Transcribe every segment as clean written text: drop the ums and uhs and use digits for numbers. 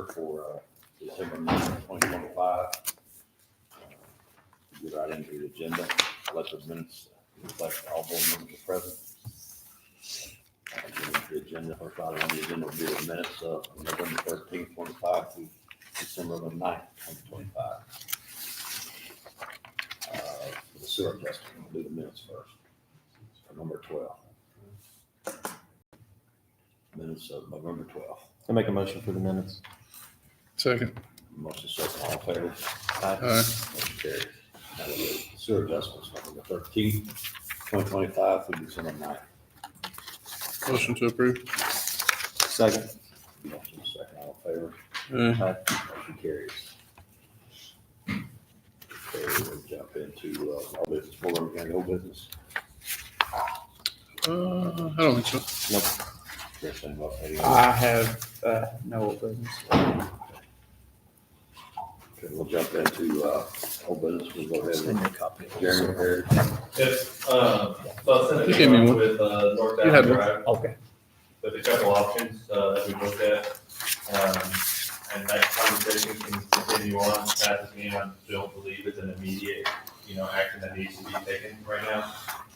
order for December 9th, 2025. Get right into the agenda. Let the minutes reflect all board members are present. Get into the agenda. First item on the agenda will be the minutes of November 13th, 25 through December 9th, 2025. For the sewer testing, we'll do the minutes first. For number 12. Minutes of November 12th. I make a motion for the minutes. Second. Motion second, all in favor? Aye. Motion carries. Now we'll do sewer adjustments, November 13th, 2025 through December 9th. Motion to approve. Second. Motion second, all in favor? Aye. Motion carries. Okay, we'll jump into all business, board member, any old business? I don't think so. Nope. Chris, any more? Any- I have no business. Okay, we'll jump into old business, we'll go ahead Send and me a copy. Jeremy here. Yes, so I sent You an gave me email one. with North You had Down one. Drive Okay. with a couple options that we looked at. And that conversation can continue on, past me, I don't believe it's an immediate, action that needs to be taken right now.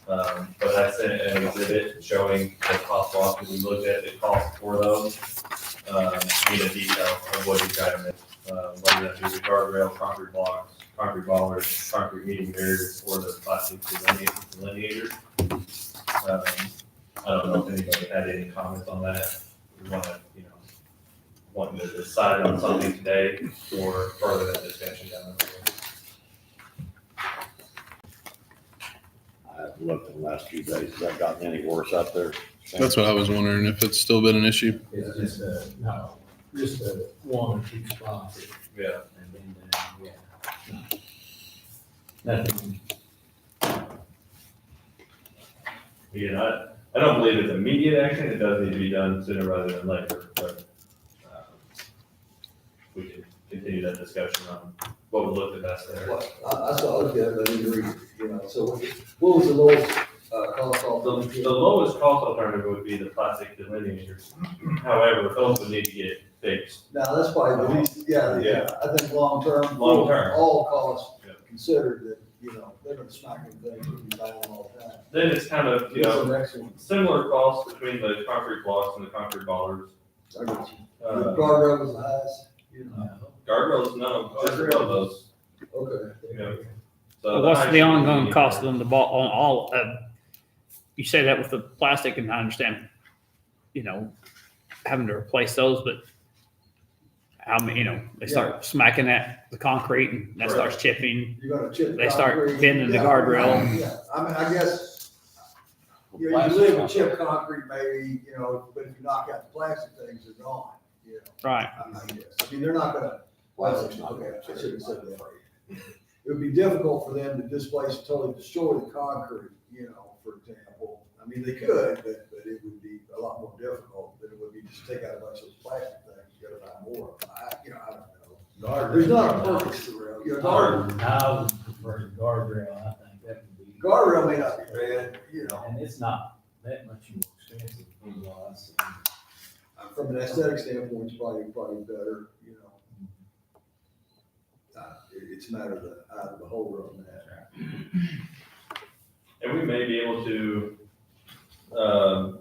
But I sent an exhibit showing the possible options we looked at, the cost for those. Need a detail of what each item is, whether that be the guardrail, concrete blocks, concrete bollards, concrete median barriers, or the plastic delineators. I don't know if anybody had any comments on that. We want to, wanting to decide on something today or further that discussion down the road. I've looked in the last few days, has that gotten any worse out there? That's what I was wondering, if it's still been an issue. It's just just a one or two spots. Yeah. And then, yeah. Nothing. Again, I don't believe it's immediate action. It does need to be done sooner rather than later, but we can continue that discussion on what would look the best there. I saw it, I didn't read it, so what was the lowest, cost off? The lowest cost alternative would be the plastic delineators. However, those would need to get fixed. Now, that's probably the least, yeah, I think long term. Long term. All costs Yeah. considered that, they're gonna smack them things, we'll be buying them all the time. Then it's kind of, It's an excellent, similar costs between the concrete blocks and the concrete bollards. I got you. The Uh, guardrail was the highest, Guardrails, no, just above those. okay. Yeah. So what's the ongoing cost on the ball, on all of, you say that with the plastic, and I understand, having to replace those, but how many, they start smacking at the concrete and that starts chipping. You're gonna chip. They start concrete. bending the Yeah, guardrail. Yeah, I mean, I guess, you live with chip concrete maybe, but if you knock out the plastic things, they're gone, Right. I guess. I mean, they're not gonna, okay, I should have said that. It would be difficult for them to displace and totally destroy the concrete, for example. I mean, they could, but it would be a lot more difficult than it would be just take out a bunch of those plastic things, you gotta buy more. I don't know. There's not a purpose to rail. I would prefer the guardrail, I think that would be. Guardrail may not be bad, And it's not that much more expensive. from an aesthetic standpoint, it's probably better, It's a matter of the eye of the beholder on that. And we may be able to,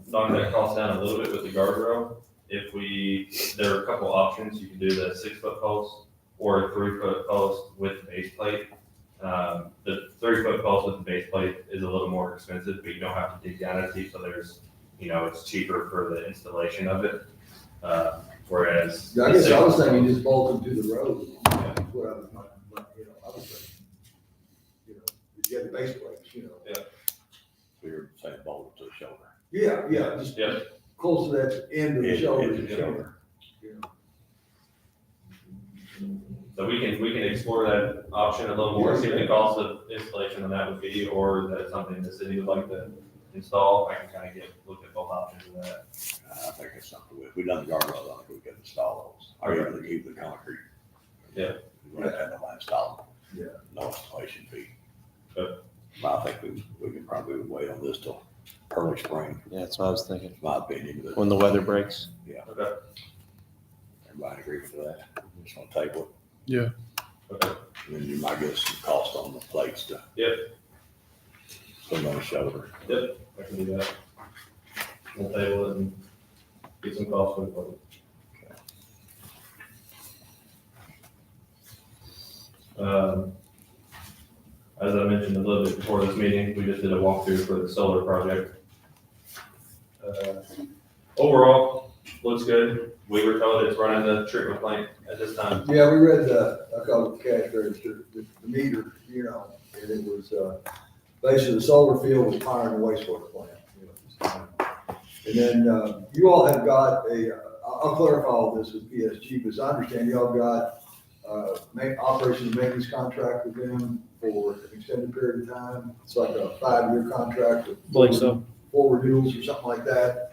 knock that cost down a little bit with the guardrail. There are a couple options. You can do the 6-foot post or a 3-foot post with the base plate. The 3-foot post with the base plate is a little more expensive, but you don't have to dig down as deep, so it's cheaper for the installation of it. Whereas. Yeah, I guess I was thinking just bolt them to the road. That's what I was, I was thinking. You have the base plates, So you're saying boulder to the shoulder. Yeah, just Yeah. close to that end of the shoulder. End of the shoulder. So we can explore that option a little more, see what the cost of installation on that would be, or that's something the city would like to install. I can kind of look at both options of that. I think it's something, if we done the guardrails, I think we could install those. I'd rather keep the concrete. Yeah. We don't have to install them. Yeah. No installation fee. Good. But I think we can probably wait on this till early spring, Yeah, that's what I was thinking. my opinion, but When the weather breaks. Okay. everybody agree for that? Just gonna table it, Yeah. Okay. and then you might get some cost on the plates to. Yep. Put them on the shoulder. Yep, I can do that. We'll table it and get some costs for the public. As I mentioned a little bit before this meeting, we just did a walkthrough for the solar project. Overall, looks good. We were told it's running the treatment plant at this time. Yeah, we read I call it the cash register, the meter, you know, and it was, basically the solar field was powering the wastewater plant. You know. And then, you all have got I'll clarify all this with PSG, because I understand y'all got, operations and maintenance contract with them for an extended period of time. It's like a 5-year contract with Believe so. 4 renewals or something like that.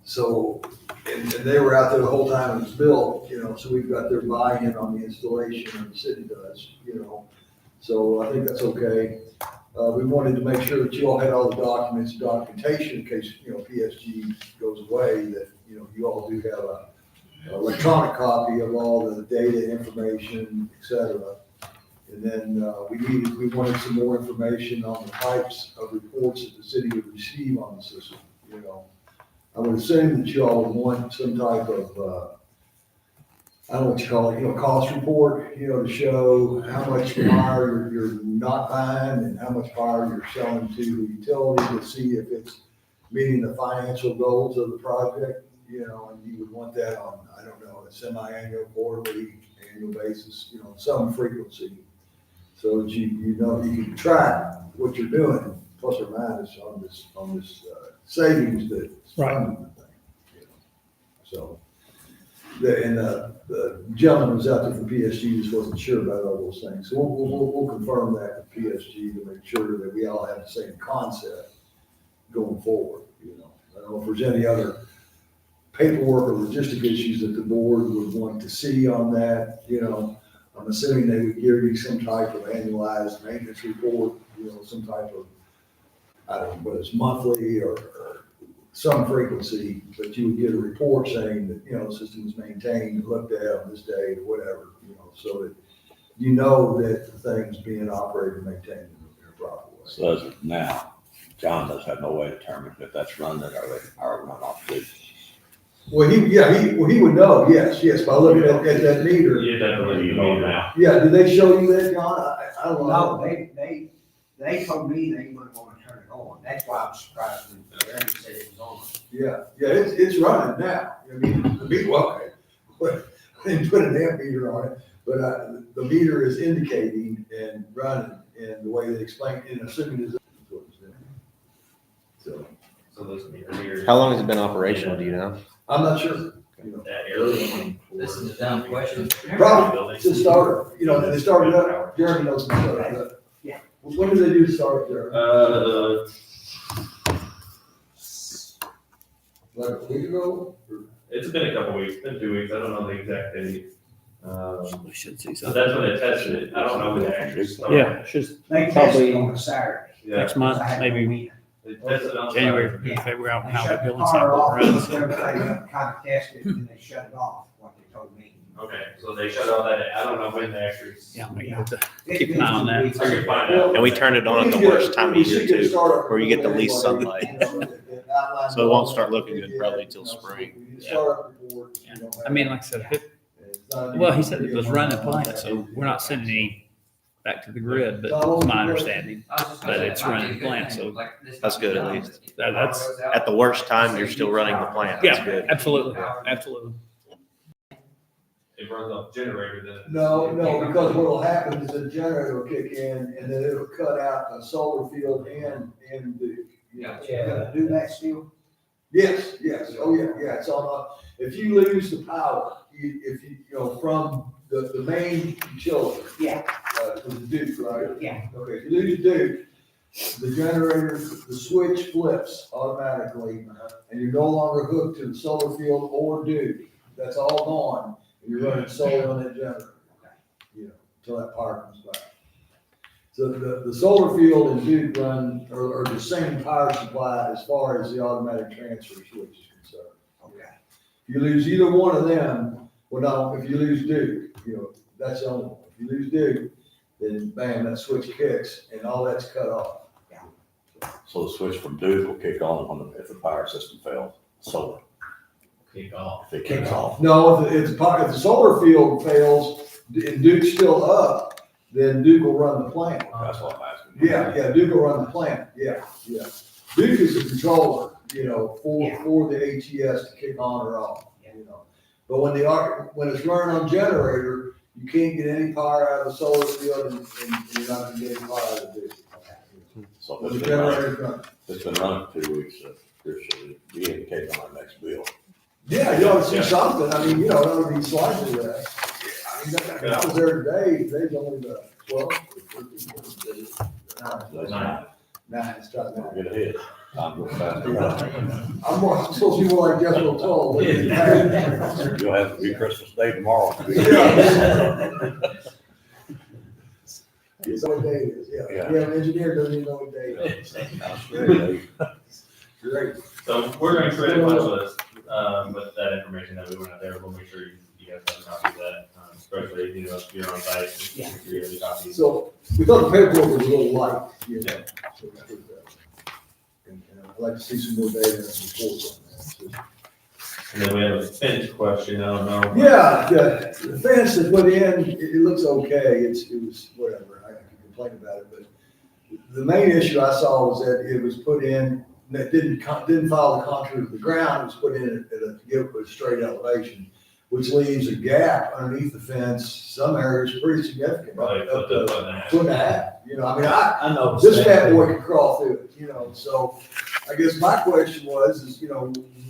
So, and they were out there the whole time it was built, you know, so we've got their buy-in on the installation, and the city does, you know. So I think that's okay. We wanted to make sure that you all had all the documents, documentation in case, you know, PSG goes away, that, you know, you all do have an electronic copy of all the data, information, et cetera. And then, we wanted some more information on the types of reports that the city would receive on the system, you know. I would assume that you all would want some type of, I don't know what you call it, you know, cost report, you know, to show how much power you're not buying and how much power you're selling to the utility, to see if it's meeting the financial goals of the project, you know, and you would want that on, I don't know, a semi-annual, quarterly, annual basis, you know, some frequency. So that you know, you can track what you're doing, plus or minus on this savings that's funding the thing, you know. So, the gentleman was out there from PSG, just wasn't sure about all those things. So we'll confirm that with PSG to make sure that we all have the same concept going forward, you know. I don't know if there's any other paperwork or logistic issues that the board would want to see on that, you know. I'm assuming they would give you some type of annualized maintenance report, you know, some type of, I don't know, whether it's monthly or some frequency, but you would get a report saying that, you know, the system was maintained, looked at on this date or whatever, you know, so that you know that the thing's being operated and maintained in a proper way. So as of now, John does have no way to determine if that's running or they are run off the. Well, he would know, yes, by looking at that meter. You definitely know now. Yeah, did they show you that, John? I don't know. No, they told me they weren't gonna turn it on. That's why I was surprised when Randy said it was on. Yeah, it's running now. I mean, the meter, well, they didn't put an amp meter on it, but the meter is indicating and running, and the way they explain, and assuming is what it's doing. So, So those meters here. How long has it been operational, do you know? I'm not sure, you know. That area. This is a dumb question. Probably since started, you know, they started up, Jeremy knows when they started up. Yeah. When did they do the start there? Like a week ago? Or- It's been a couple weeks, been 2 weeks, I don't know the exact date. We should see So something. that's when they tested it, I don't know when they actually started. Yeah, just They tested Probably- on a Saturday. Yeah, next month, I had no maybe meter. they tested on January, Saturday. figure out They how shut that the billing power cycle off, runs. everything up, kind of tested, and then they shut it off, what they told me. Okay, so they shut all that, I don't know when they actually. Yeah, I mean, with the- It's Keep an been eye on that. 2 weeks. I can find out. And we turned it on at the worst time of year too, where you get the least sunlight. So it won't start looking good probably till spring. I mean, like I said, if it, well, he said it was running plant, so we're not sending any back to the grid, but it's my understanding. But it's running plant, so That's good at least. that's, At the worst time, you're still running the plant. That's yeah, good. absolutely, absolutely. It runs off generator then. No, because what'll happen is the generator will kick in and then it'll cut out a solar field and the. Yeah, do that still? Yes, oh yeah, it's on, if you lose the power, if you know, from the main utility. Yeah. The Duke, right? Yeah. Okay, if you lose Duke, the generator, the switch flips automatically, and you're no longer hooked to the solar field or Duke. That's all gone, and you're running solely on that generator. You know, until that power comes back. So the solar field and Duke run, are the same power supply as far as the automatic transfer switch is concerned. Okay. If If you lose either one of them, well, no, if you lose Duke, that's the only one. If you lose Duke, then bam, that switch kicks and all that's cut off. So the switch from Duke will kick on if the power system fails, solar, Kick off. if it kicks off. No, if the solar field fails and Duke's still up, then Duke will run the plant. That's what I'm asking. Yeah, Duke will run the plant, yeah. Duke is the controller, for the HES to kick on or off, But when it's running on generator, you can't get any power out of the solar field and you're not gonna get any power out of Duke. So When if the generator's running. it's been running for 2 weeks, there should be an indicator on our next bill. Yeah, you ought to see something, I mean, it ought to be slightly less. I mean, I was there today, today's only the 12. Nah, it's not that. Get ahead. Time goes fast. I'm supposed to be more like Jethro Tull. You'll have to be Christmas Day tomorrow. It's what day it is, yeah. Yeah. Yeah, an engineer doesn't even know what day it is. Great. So we're gonna create a punch list, with that information that we went out there, we'll make sure you guys have a copy of that, especially, if you're on site, Yeah. make sure you have the copies. So we thought the paperwork was a little light, Yeah. So we put that. And I'd like to see some more data and reports on that. And then we have a fence question, I don't know. Yeah, the fence they put in, it looks okay, it was whatever, I can complain about it, but the main issue I saw was that it was put in, that didn't follow the contour of the ground, it was put in to give a straight elevation, which leaves a gap underneath the fence, some areas pretty significant. Probably up put the to foot and a half. 2.5, I mean, I know. this fat boy could crawl through it, so I guess my question is,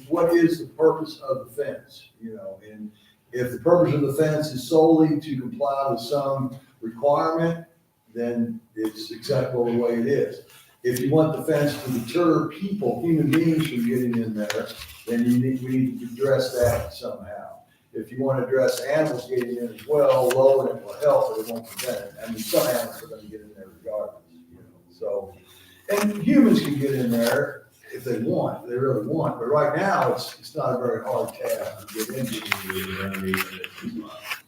what is the purpose of the fence? And if the purpose of the fence is solely to comply with some requirement, then it's acceptable the way it is. If you want the fence to deter people, human beings from getting in there, then we need to address that somehow. If you want to address animals getting in as well, lowering it will help, but it won't prevent it. I mean, some animals are going to get in there regardless, so. And humans can get in there if they want, if they really want, but right now, it's not a very hard task to get into.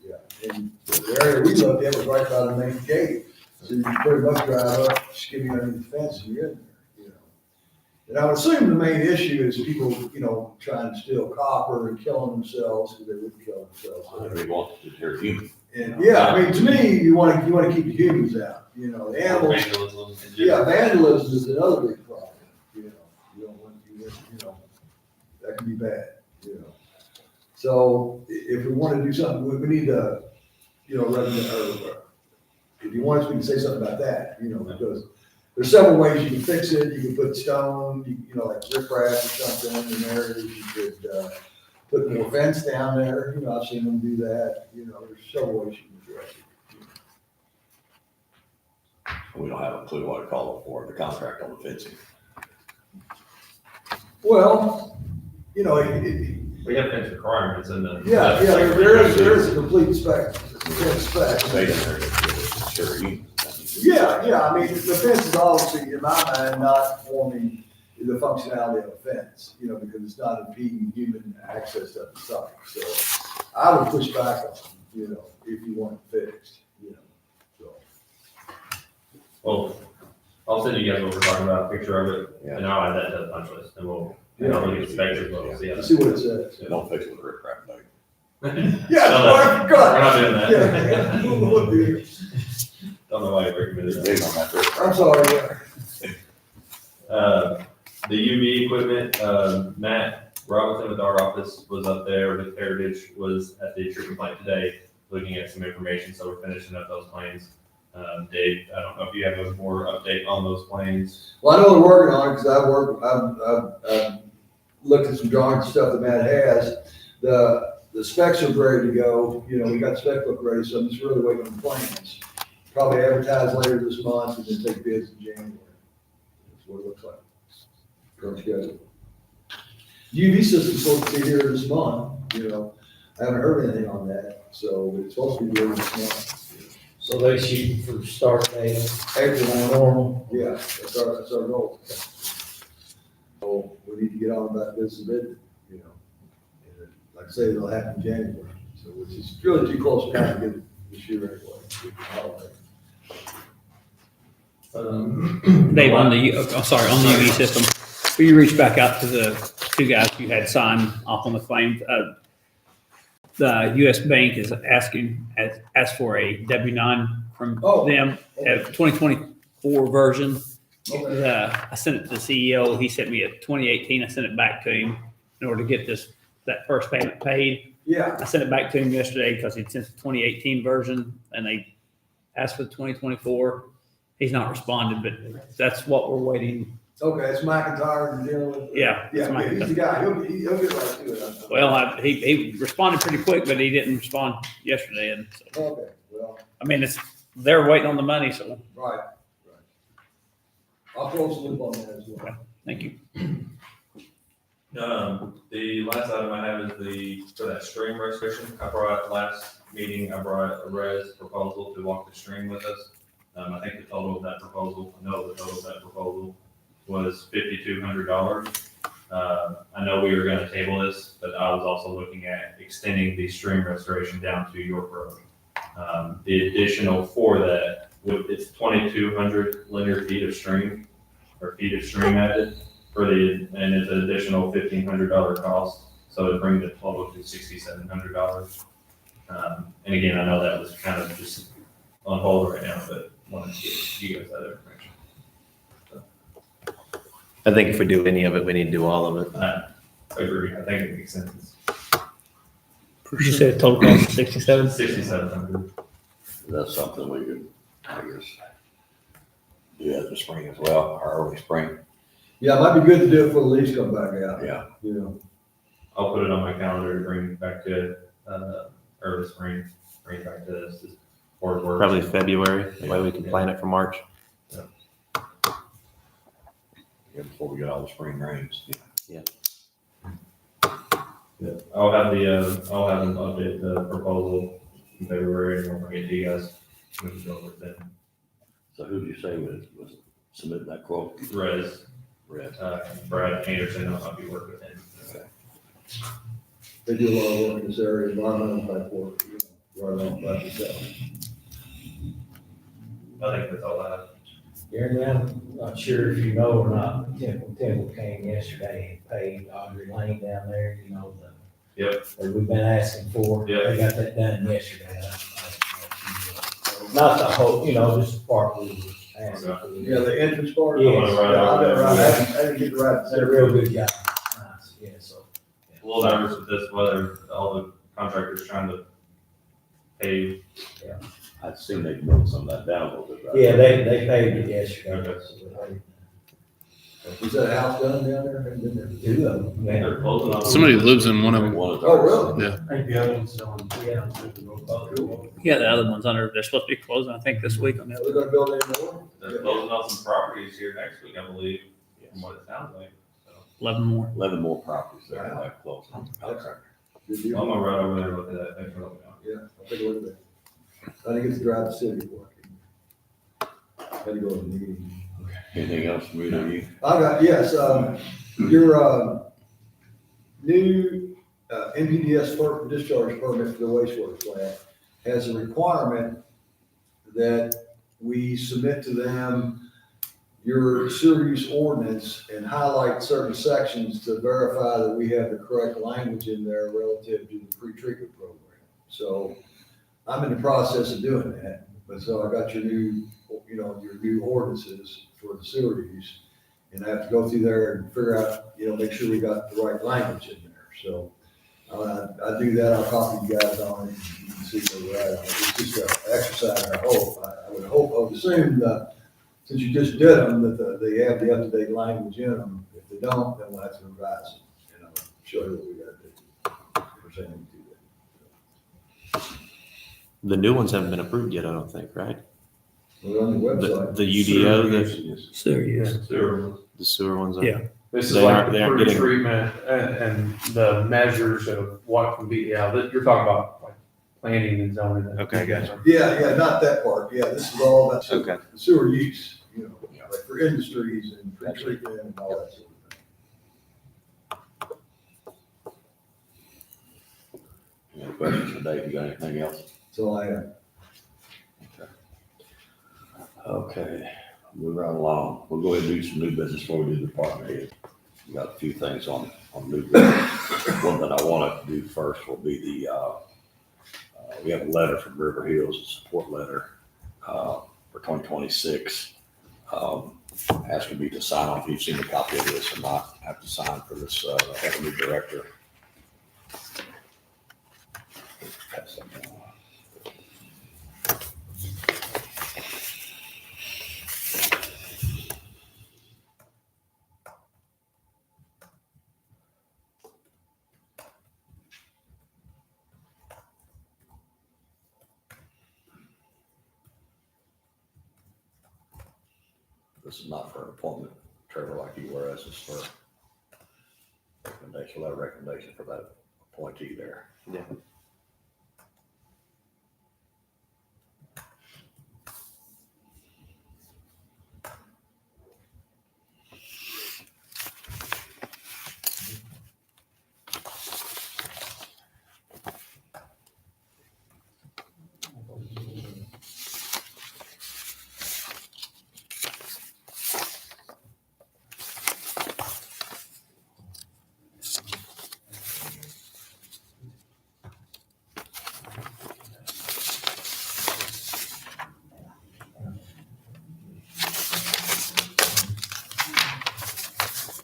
Yeah, and the area we looked at was right by the main gate, so you can pretty much drive up, skip underneath the fence and you're in there, And I would assume the main issue is people, trying to steal copper and killing themselves, because they wouldn't kill themselves. We want to deter humans. And yeah, I mean, to me, you want to keep the humans out, the animals. Vandalism. Yeah, vandalism is another big problem, you don't want, that can be bad, So if we want to do something, we need to, if you want us, we can say something about that, because there's several ways you can fix it. You can put stone, like riprap or something in there. You could, put more fence down there, I've seen them do that, there's several ways you can address it. We don't have a clue what to call it for, the contract on the fencing. Well, We have fence requirements in the. there is a complete spec. Stay in there to deter humans. Yeah, I mean, the fence is obviously, in my mind, not forming the functionality of a fence, because it's not impeding human access to the site. So I would push back on, if you want it fixed, so. Well, I'll send you guys what we're talking about, a picture of it, Yeah. and I'll add that to the punch list, and we'll look at the specs as well, see how. See what it says. Don't fix it with riprap, though. Yeah, I We're forgot. not doing that. Yeah. Don't know why you recommended It's that. big on that riprap. I'm sorry, yeah. The UV equipment, Matt Robinson with our office was up there with Heritage, was at the treatment plant today, looking at some information, so we're finishing up those plans. Dave, I don't know if you have a more update on those plans. Well, I know they're working on it, because I've looked at some drawings and stuff that Matt has. The specs are ready to go, we got the spec book ready, so I'm just really waiting on the plans. Probably advertise later this month and then take bids in January. That's what it looks like. Current schedule. UV system's supposed to be here this month, I haven't heard anything on that, so it's supposed to be here this month. So they shoot for start date, April, normal. yeah, that's our goal. So we need to get on about this a bit, like I say, it'll happen in January, so which is really too close now to get it this year anyway. with the holiday. Dave, on the, on the UV system, will you reach back out to the two guys you had sign off on the claim? The US Bank is asked for a W-9 from Oh. them, a 2024 version. Okay. I sent it to the CEO. He sent me a 2018. I sent it back to him in order to get that first payment paid. Yeah, I sent it back to him yesterday because he'd sent the 2018 version and they asked for the 2024. He's not responded, but that's what we're waiting. okay, it's McIntyre and dealing with. Yeah, it's Yeah, he's the guy, he'll get right to it. Well, he responded pretty quick, but he didn't respond yesterday. And so, Okay, well, I mean, they're waiting on the money. So right. I'll close the loop on that as well. thank you. The last item I have is for that stream restoration. Last meeting, I brought a res proposal to walk the stream with us. I think the total of that proposal was $5,200. I know we were gonna table this, but I was also looking at extending the stream restoration down to York Road. The additional for that, it's 2,200 linear feet of stream, or feet of stream added and it's an additional $1,500 cost. So it brings the total to $6,700. And again, I know that was kind of just on hold right now, but wanted to give you guys that information. I think if we do any of it, we need to do all of it. I agree. I think it makes sense. You said total cost of 67? 6,700. That's something we could, I guess, do that in the spring as well, or early spring. Yeah, it might be good to do it before the leaves come back out. Yeah. You know, I'll put it on my calendar to bring back to early spring, bring it back to this board work. Probably February, that way we can plan it for March. Yeah, before we get all the spring rains. I'll have them update the proposal in February and we'll bring it to you guys. We can go with it. So who did you say was submitting that quote? Res, Red. Brad Anderson, I'll be working with him. they do a lot of work in this area, environmental type work, you know, right on by yourself. I think that's all I have. Jeremy, I'm not sure if you know or not, Temple came yesterday and paid Audrey Lane down there, you know, Yep. that we've been asking for. Yeah. They got that done yesterday. Not the whole, you know, just the part we were asking for. Yeah, the entrance part? Yeah. I'm gonna write out Yeah, that. I didn't get the right. They're a real good guy. Nice, yeah, so. A little nervous with this, whether all the contractors trying to pay. I'd seen they'd moved some of that down a little bit. right? Yeah, they paid it yesterday. Okay. Is that house done down there? Haven't been there. Two of them. Yeah. They're closing on. Somebody lives in one of them. One of Oh, those. really? Yeah. I think the other one's on. Yeah. Yeah, the other one's they're supposed to be closing, I think, this week on the Are other. they gonna build any more? They're closing on some properties here next week, I believe, from what it sounds like. 11 more. 11 more properties there have closed. Good I'm deal. gonna run over there and look at that. Thanks for looking out. Yeah, I'll take a look at that. I didn't get to drive the city for it. Had to go to the meeting. Anything else from you? I got, yes, your, new, NPDS FERC discharge permit for the wastewater plant has a requirement that we submit to them your sewer use ordinance and highlight certain sections to verify that we have the correct language in there relative to the pre-treatment program. So I'm in the process of doing that, but so I got your new, you know, your new ordinances for the sewer use. And I have to go through there and figure out, you know, make sure we got the right language in there. So I do that, I'll copy you guys on it, you can see where we're at. It's just an exercise, I hope, I would assume that since you just did them, that they have the up-to-date language in them. If they don't, then we'll have to revise it, and I'll show you what we gotta do pertaining to that. The new ones haven't been approved yet, I don't think, right? We're on the website. The UDO, the Serious. the sewer ones are. Yeah. This is They like aren't- the they aren't getting- pre-treatment and the measures of what can be, you're talking about like planning and zoning. Okay, gotcha. Yeah, not that part. Yeah, this is all about Okay. sewer use, you know, like for industries and pre-treatment and all that sort of thing. Any questions for Dave? You got anything else? So I have. Okay, move right along. We'll go ahead and do some new business before we do the department head. We got a few things on new business. One that I want to do first will be we have a letter from River Hills, a support letter, for 2026. Asking me to sign off. You've seen a copy of this or not. I have to sign for this, have a new director. Pass that down. This is not for an appointment, Trevor, like you were. This is for recommendation, letter of recommendation for that appointee there. Yeah.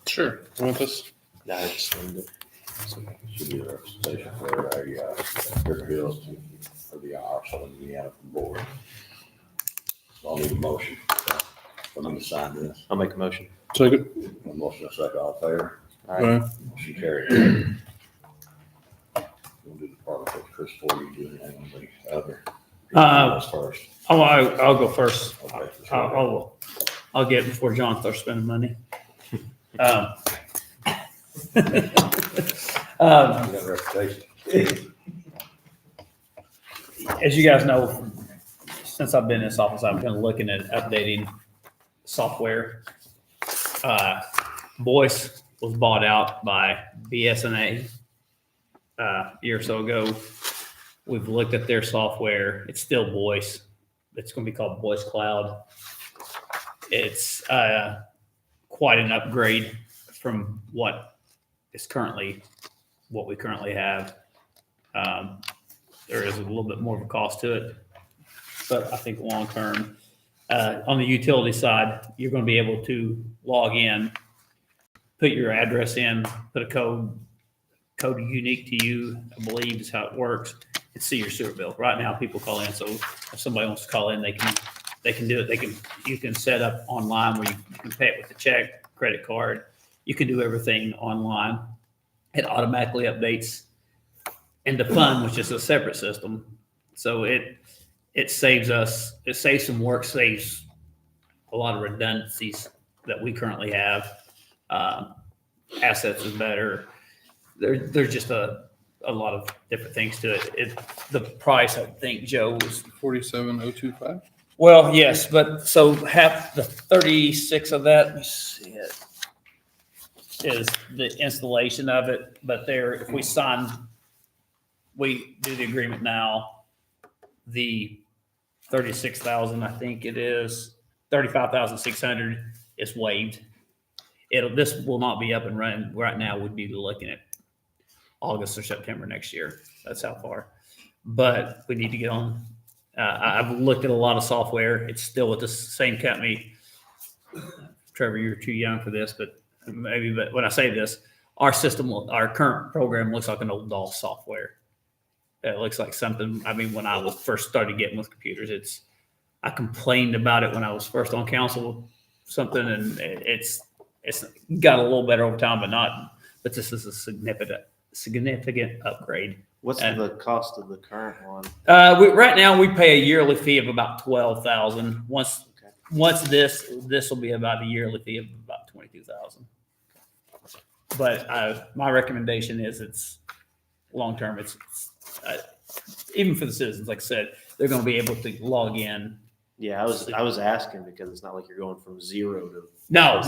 Sure. You want this? No, I just wanted to- Should be a representation for River Hills for the Southern Indiana board. So I'll need a motion for me to sign this. I'll make a motion. Second. A motion and a second, all in favor? All right. Motion carried. We'll do the department with Chris before you do anything on the other. First. Oh, I'll go first. Okay. I'll get it before John starts spending money. You got a reputation. As you guys know, since I've been in this office, I've been looking at updating software. Boyce was bought out by BSNA a year or so ago. We've looked at their software. It's still Boyce. It's going to be called Boyce Cloud. It's quite an upgrade from what we currently have. There is a little bit more of a cost to it, but I think long term, on the utility side, you're going to be able to log in, put your address in, put a code unique to you, I believe is how it works, and see your sewer bill. Right now, people call in, so if somebody wants to call in, they can do it. You can set up online where you can pay it with a check, credit card. You can do everything online. It automatically updates into Fund, which is a separate system. So it saves some work, saves a lot of redundancies that we currently have. Assets is better. There's just a lot of different things to it. The price, I think, Joe, was 47,025. well, yes, but so half the 36 of that, let me see it, is the installation of it. But if we do the agreement now, the 36,000, I think it is 35,600 is waived. This will not be up and running right now. We'd be looking at August or September next year. That's how far. But we need to get on. I've looked at a lot of software. It's still with the same company. Trevor, you're too young for this, but when I say this, our current program looks like an old DOS software. It looks like something. I mean, when I was first started getting with computers, I complained about it when I was first on council, and it's got a little better over time, but this is a significant upgrade. What's the cost of the current one? Right now we pay a yearly fee of about $12,000. Once this will be about a yearly fee of about $22,000. But my recommendation is it's long term. It's even for the citizens, like I said, they're going to be able to log in. Yeah, I was asking because it's not like you're going from zero to. No.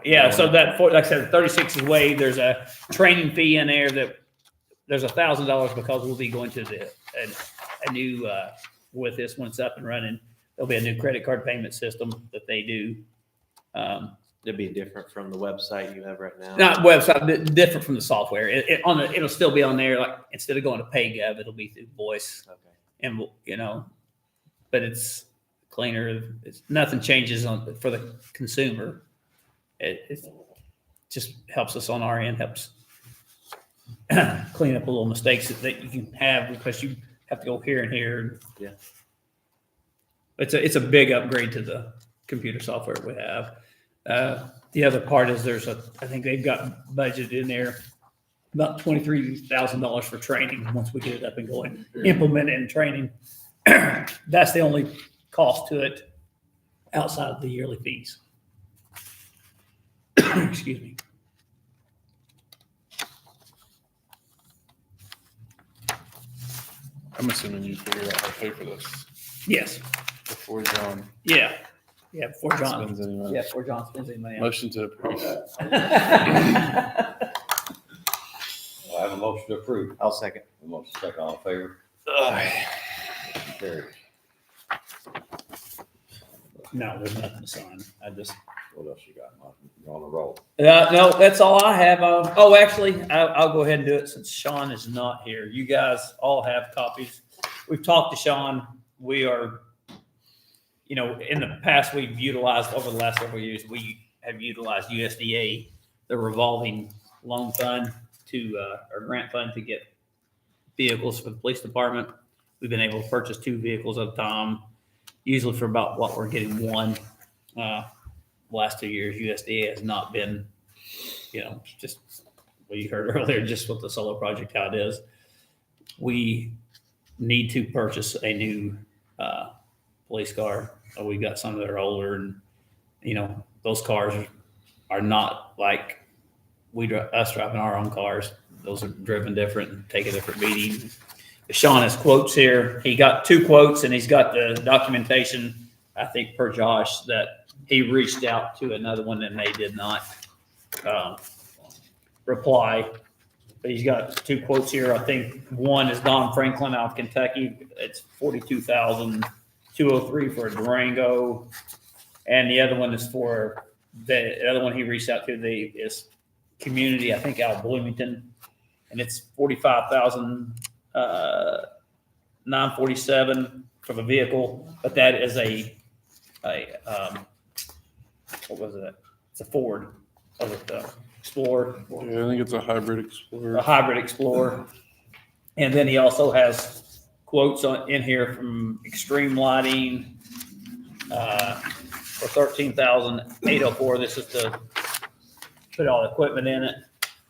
Yeah, so like I said, 36 is waived. There's a training fee in there there's $1,000 because we'll be going to a new, with this when it's up and running, there'll be a new credit card payment system that they do. It'd be different from the website you have right now. Not website, but different from the software. It'll still be on there. Like instead of going to PayGov, it'll be through voice, Okay. and but it's cleaner. Nothing changes for the consumer. It just helps us on our end, helps clean up a little mistakes that you can have because you have to go here and here. Yeah. It's a big upgrade to the computer software we have. The other part is I think they've got budget in there about $23,000 for training once we get it up and going, implement it and training. That's the only cost to it outside of the yearly fees. Excuse me. I'm assuming you figured out how to pay for this Yes. before John Yeah. Yeah. Before John. spends any money. Yeah. Before John spends any money. Motion to approve. I have a motion to approve. I'll second. A motion second, all in favor? Carried. No, there's nothing to sign. What else you got, Martin? You're on the roll. No, that's all I have. Actually, I'll go ahead and do it since Sean is not here. You guys all have copies. We've talked to Sean. We are, in the past, we've utilized over the last several years, we have utilized USDA, the revolving loan fund or grant fund to get vehicles for the police department. We've been able to purchase 2 vehicles at a time, usually for about what we're getting one. Last 2 years, USDA has not been, just what you heard earlier, just with the solar project, how it is. We need to purchase a new police car. We've got some that are older, and those cars are not like us driving our own cars. Those are driven different and take a different beating. Sean has quotes here. He got 2 quotes, and he's got the documentation, I think, per Josh, that he reached out to another one and they did not reply. But he's got 2 quotes here. I think one is Don Franklin out of Kentucky. It's $42,203 for a Durango, and the other one is for the other one he reached out to is Community, I think, out of Bloomington, and it's $45,947 for the vehicle. But that is what was it? It's a Ford. Was it the Explorer? Yeah, I think it's a hybrid Explorer. A hybrid Explorer. And then he also has quotes in here from Extreme Lighting for $13,804. This is to put all the equipment in it.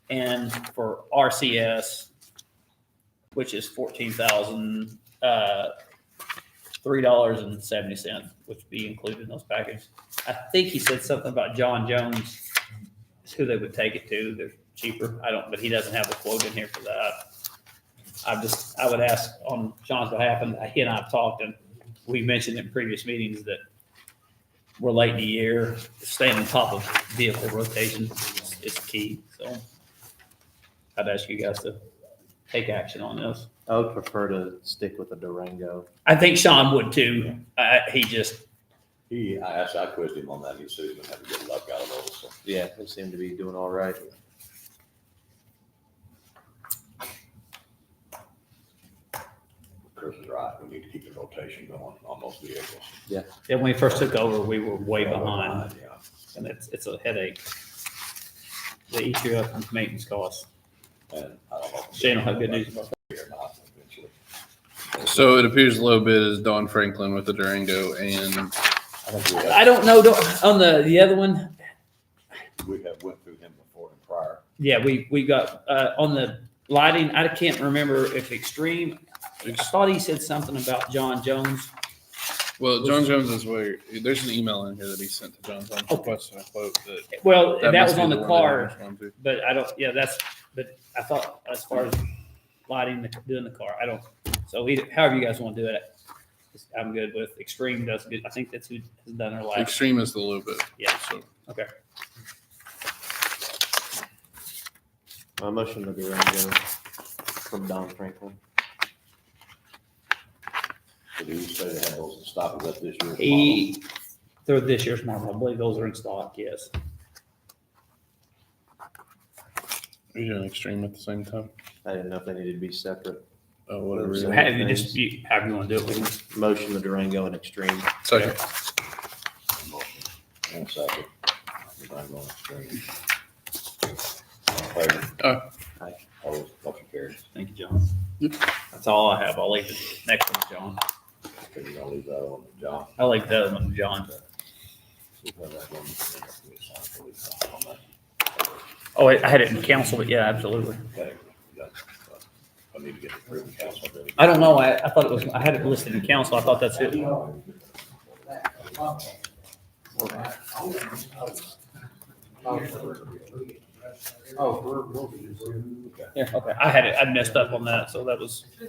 And for RCS, which is $14,003.70, which would be included in those packages. I think he said something about John Jones, is who they would take it to. They're cheaper. But he doesn't have a quote in here for that. I would ask on Sean's behalf, and he and I have talked, and we mentioned in previous meetings that we're late in the year. Staying on top of vehicle rotation is key. So I'd ask you guys to take action on this. I would prefer to stick with the Durango. I think Sean would too. I quizzed him on that. He said he was gonna have to get luck out of those. So. Yeah, they seem to be doing all right. Chris is right. We need to keep the rotation going on those vehicles. Yeah, when we first took over, we were way Yeah, behind, Yeah. and it's a headache. They eat you up in maintenance costs. And I don't know. if Shane will have good news about that. Or not eventually. So it appears low bid is Don Franklin with the Durango, and I think I don't know on the other one. we have went through him before and prior. Yeah, we got on the lighting. I can't remember if Extreme. I thought he said something about John Jones. well, John Jones is where there's an email in here that he sent to John Jones requesting a quote. Well, that must was be on the one they car, respond to. but I don't. Yeah, but I thought as far as lighting doing the car, I don't. So however you guys want to do it, I'm good with. Extreme does good. I think that's who has done our last. Extreme is the low bid. Yeah. So Okay. My motion to Durango. from Don Franklin. So do you say they have those in stock, is that this year's model? They're this year's model. I believe those are in stock, yes. Are you doing extreme at the same time? I didn't know if they needed to be separate. Oh, whatever. So Have you just, how you want to do it? Motion the Durango and Extreme. Second. Motion and second. I'm going straight. All in favor? Aye. Opposed, motion carries. Thank you, John. Yep. That's all I have. I'll leave it next one, to John. Okay, you're gonna leave that on to John. I'll leave the other one, to John. See if that one- on that. Oh, I had it in council, but yeah, absolutely. Okay, we got, I need to get the proven council. ready. I don't know. I thought it was, I had it listed in council. I thought that's it. Yeah, okay. I had it, I messed up on that, so that was. I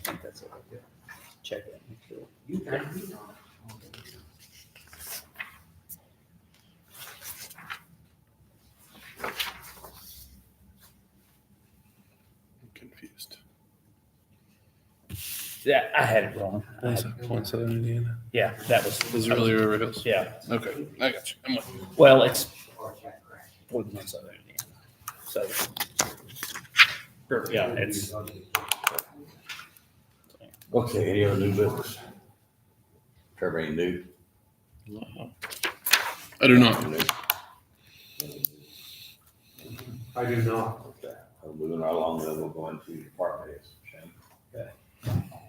think that's it. Check it. Make sure. I'm confused. Yeah, I had it wrong. Point Southern Indiana. Yeah, that was. Is it really River Hills? Yeah, Okay, I got you. I'm with you. well, it's. More than Southern Indiana. So. Sure, yeah, it's. Okay, any other new business? Trevor, any new? I do not. New? I do not. Okay, moving right along, then we'll go into department heads. Shane?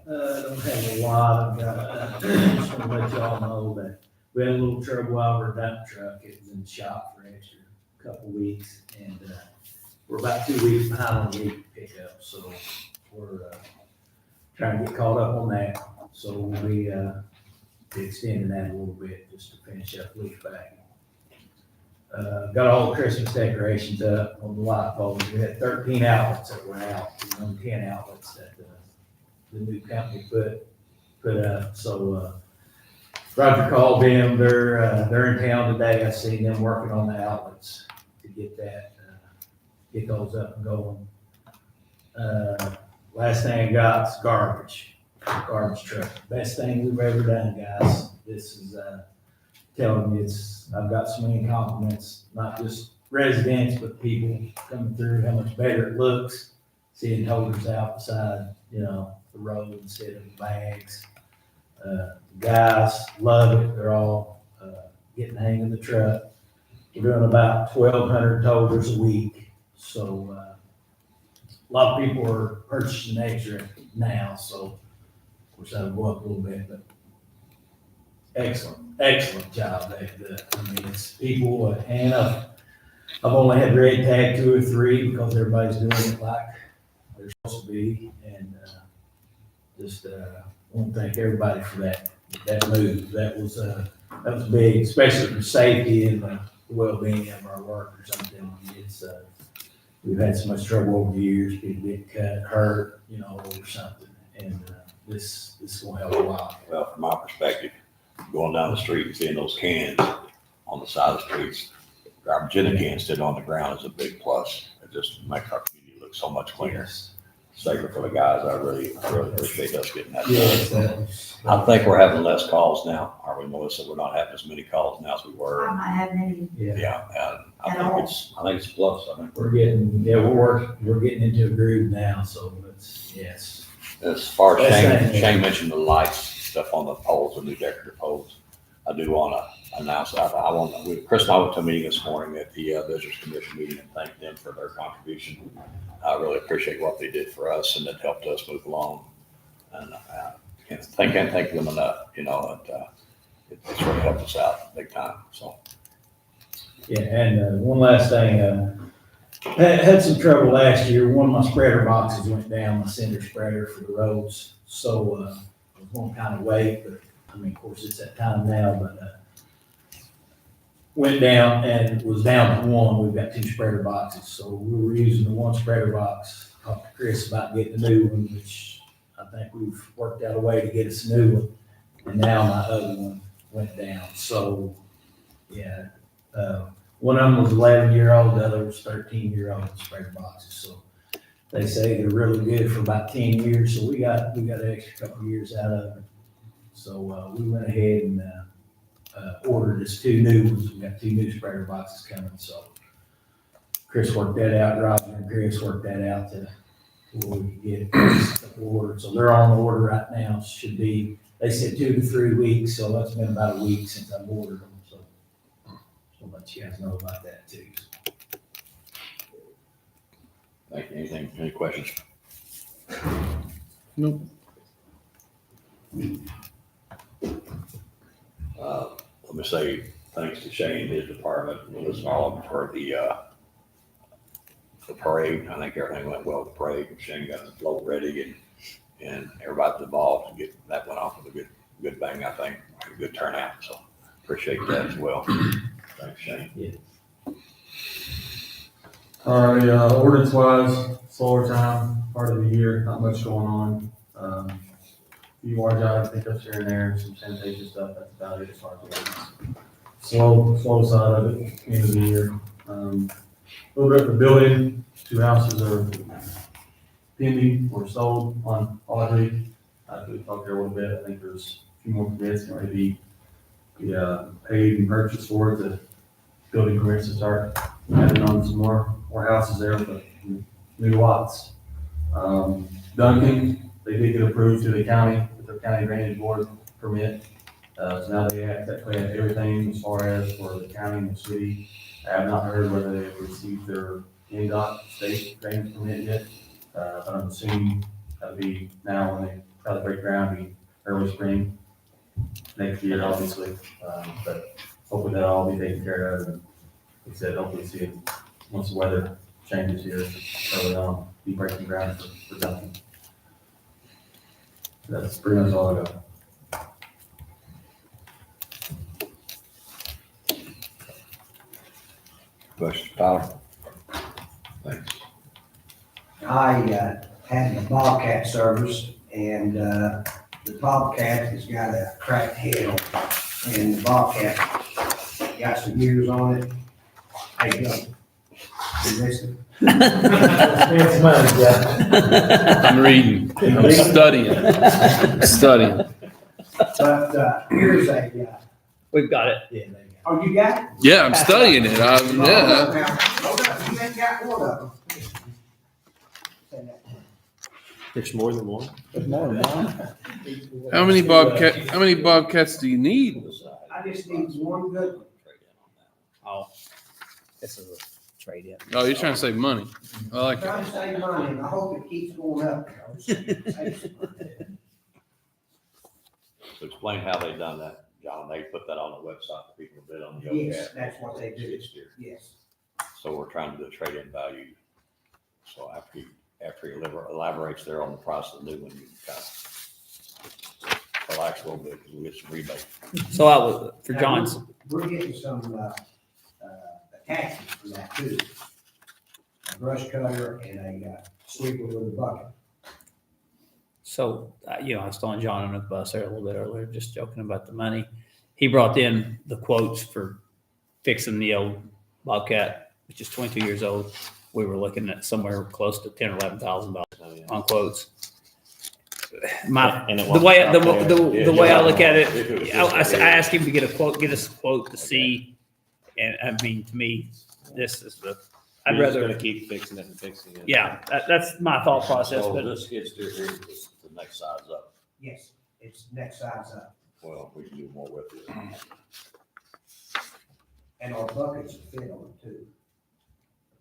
Don't have a lot, I've got, just wanna let y'all know that we had a little trouble out of our dump truck, it was in the shop for an extra couple weeks, and, we're about 2 weeks behind on the leak pickup, so we're, trying to get caught up on that, so we'll be extending that a little bit, just to finish up leak back. Got all the Christmas decorations up on the light poles, we had 13 outlets that were out, and only 10 outlets that, the new company put up, so, Roger called them, they're in town today, I seen them working on the outlets to get that, get those up and going. Last thing I got is garbage truck, best thing we've ever done, guys, this is, telling me I've got so many compliments, not just residents, but people coming through, how much better it looks, seeing holders out beside, the road instead of bags. The guys love it. They're all getting the hang of the truck. We're doing about 1,200 holders a week. So a lot of people are purchasing extra now. So of course that'll go up a little bit, but excellent job they've done. I mean, it's people, and I've only had red tag 2 or 3 because everybody's doing it like they're supposed to be, and just want to thank everybody for that move. That was big, especially for safety and the well-being of our workers. I'm telling you, it's we've had so much trouble over the years. People get cut, hurt, over something, and this is going to help a lot. Well, from my perspective, going down the street and seeing those cans on the side of the streets, garbage in the cans sitting on the ground is a big plus. It just makes our community look so much cleaner. Safer for the guys. I really appreciate us getting that done. I think we're having less calls now, are we, Melissa? We're not having as many calls now as we were. I'm not having any. Yeah, and I think it's a plus. I think We're getting into a groove now, so yes. as far as That's right. Shane mentioned the lights stuff on the poles, the new decorative poles. I do want to announce that. Chris and I went to a meeting this morning at the Visitors Commission meeting and thanked them for their contribution. I really appreciate what they did for us, and it helped us move along. And can't thank them enough. It's really helped us out big time. So Yeah, and one last thing, had some trouble last year. One of my spreader boxes went down, my cinder spreader for the roads. So I was going to kind of wait, but I mean, of course, it's that time now, but went down and was down to one. We've got 2 spreader boxes. So we were using the one spreader box. Talked to Chris about getting a new one, which I think we've worked out a way to get us a new one. And now my other one went down. So yeah, one of them was 11-year-old, the other was 13-year-old spreader boxes. So They say they're really good for about 10 years, so we got an extra couple of years out of it. So, we went ahead and, ordered us 2 new ones. We got 2 new sprayer boxes coming, so Chris worked that out, Roger and Chris worked that out to where we could get it ordered. So they're on order right now. Should be, they said 2 to 3 weeks, so that's been about a week since I've ordered them. So I'll let you guys know about that too. Thank you. Anything, any questions? Nope. Let me say thanks to Shane, his department, and listen all of them for the parade. I think everything went well with the parade. Shane got the float ready and everybody's involved to get that went off with a good bang, I think, a good turnout. So appreciate that as well. Thanks, Shane. Yeah. All right, ordinance wise, slower time, part of the year, not much going on. Few large items, pickups here and there, some sanitation stuff, that's about it as far as ordinance. Slow side of it, end of the year. A little bit of the building, 2 houses are pending or sold on Audrey. We talked there a little bit, I think there's a few more permits that maybe paid and purchased for it, the building permits to start adding on some more houses there, but new lots. Duncan, they did get approved to the county with their county drainage board permit. So now they have everything as far as for the county and the city. I have not heard whether they've received their NDOT state drainage permit yet. But I'm assuming that'll be now when they try to break ground, be early spring next year, obviously. But hopefully that'll all be taken care of. And like I said, hopefully see it once the weather changes here early on, be breaking ground for Duncan. That's pretty much all I got. Questions, Tyler? Thanks. I had the Bobcat service, and the Bobcat has got a cracked head on it, and the Bobcat got some years on it. How you go? You listening? Spend some money, Jeff. I'm reading. I'm studying. But here's a, We've got it. Yeah, they got oh, you got it? Yeah, I'm studying it. Yeah. Hold up, you ain't got one of them. Say that. There's more than one. How many bobcats do you need? I just need one good one. Oh, this is a trade-in. Oh, you're trying to save money. I like it. Trying to save money, and I hope it keeps going up. So explain how they done that, John. They put that on the website for people to bid on the Yes, OCAT. that's what they do. Skid steer. Yes. So we're trying to do a trade-in value. So after he elaborates there on the price of the new one, you can kind of relax a little bit because we get some rebate. So I was, for John's, We're getting some, attachments for that too. A brush cutter and a sweeper with a bucket. so, I was throwing John under the bus there a little bit earlier, just joking about the money. He brought in the quotes for fixing the old Bobcat, which is 22 years old. We were looking at somewhere close to $10,000 or $11,000 on quotes. And it The won't way, stop there. the way I look at it, I asked him to get us a quote to see. And I mean, to me, this is I'd You're just rather, gonna keep fixing it and fixing it. yeah, that's my thought process, So but this skid steer here is the next size up. Yes, it's next size up. Well, we can do more with it. And our buckets fit on it too.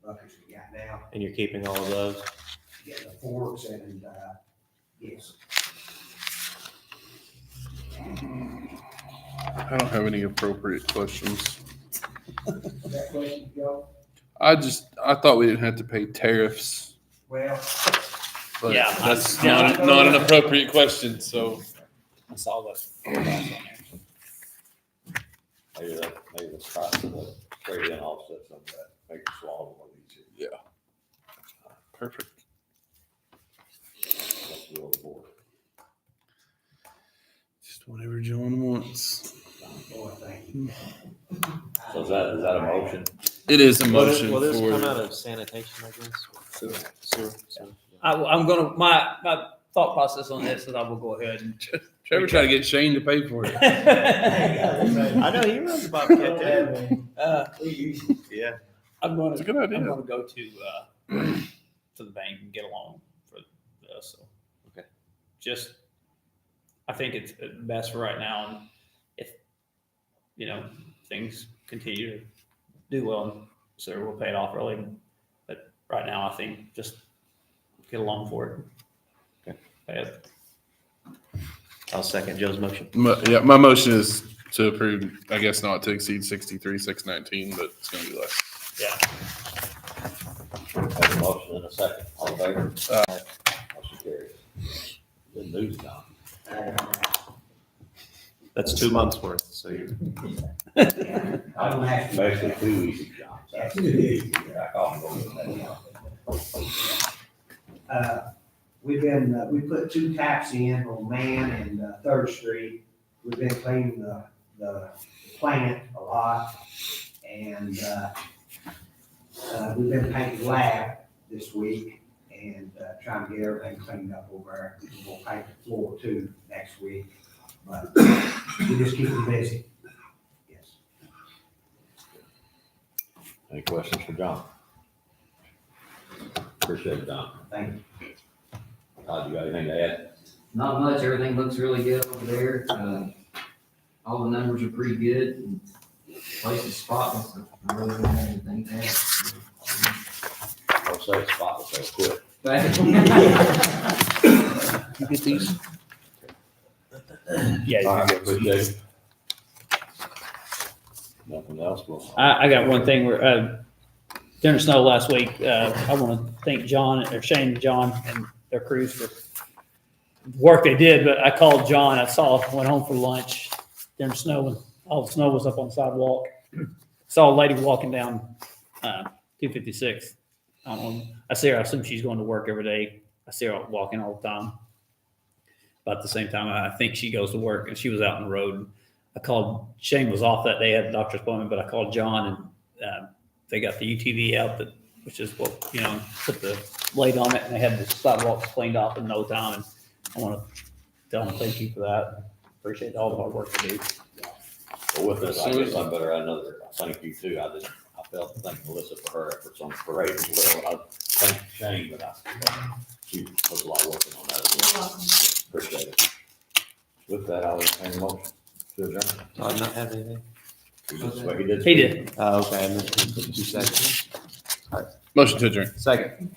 The buckets we got now, And you're keeping all of those? yeah, the forks and, yes. I don't have any appropriate questions. That question, Joe? I thought we didn't have to pay tariffs, Well, but Yeah, that's yeah. not an appropriate question, so. I saw that. Maybe the price of the trade-in offset some of that, make it swallow more easier. Yeah. Perfect. That's the old board. Just whatever John wants. boy, thank you. So is that a motion? It is a motion Will this come out for, of sanitation, I guess? Sewer. I'm gonna, my thought process on this is I will go ahead and. Trevor tried to get Shane to pay for it. I know he runs a Bobcat too. Yeah. I'm It's a good idea. I'm gonna go to the bank and get a loan for this, so. Okay. Just, I think it's best for right now, and if, things continue to do well, so we'll pay it off early, but right now, I think just get a loan for it. Okay. Pay it. I'll second Joe's motion. My motion is to approve, I guess not to exceed 63,619, but it's gonna be less. Yeah. Have a motion in a second. All in favor? Motion carries. Good news, John. That's 2 months worth, so you're. I don't have to. Basically, 2 easy jobs. That's easy. I call them We put 2 taps in on Man and 3rd Street. We've been cleaning the plant a lot. And we've been painting lab this week and trying to get everything cleaned up over there. We'll paint the floor too next week. But we just keep them busy. Yes. Any questions for John? Appreciate it, John. Thank you. Todd, you got anything to add? Not much, everything looks really good over there. All the numbers are pretty good. Place is spotless. I really don't have anything to add. I'll say it's spotless, so quick. You get these? Yeah. All right, appreciate it. Nothing else? Well, I got one thing where, during the snow last week, I want to thank Shane and John and their crews for the work they did, but I called John, went home for lunch during the snow, and all the snow was up on the sidewalk. Saw a lady walking down, 256. I don't know, I see her, I assume she's going to work every day. I see her walking all the time. But at the same time, I think she goes to work, and she was out on the road. I called, Shane was off that day, had a doctor's appointment, but I called John, and they got the UTV out, which is what, put the blade on it, and they had the sidewalks cleaned off in no time. And I want to tell them thank you for that. Appreciate all the hard work they do. Well, with this, I guess I better add another thank you too. I felt to thank Melissa for her efforts on the parade as well. I thank Shane, but she was a lot working on that as well. Appreciate it. With that, I'll entertain a motion to adjourn. Todd not have anything? He did. Okay, and then 2 seconds. Motion to adjourn. Second.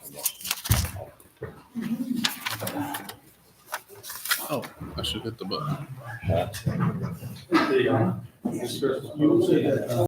Oh, I should hit the button. Uh, You will see that.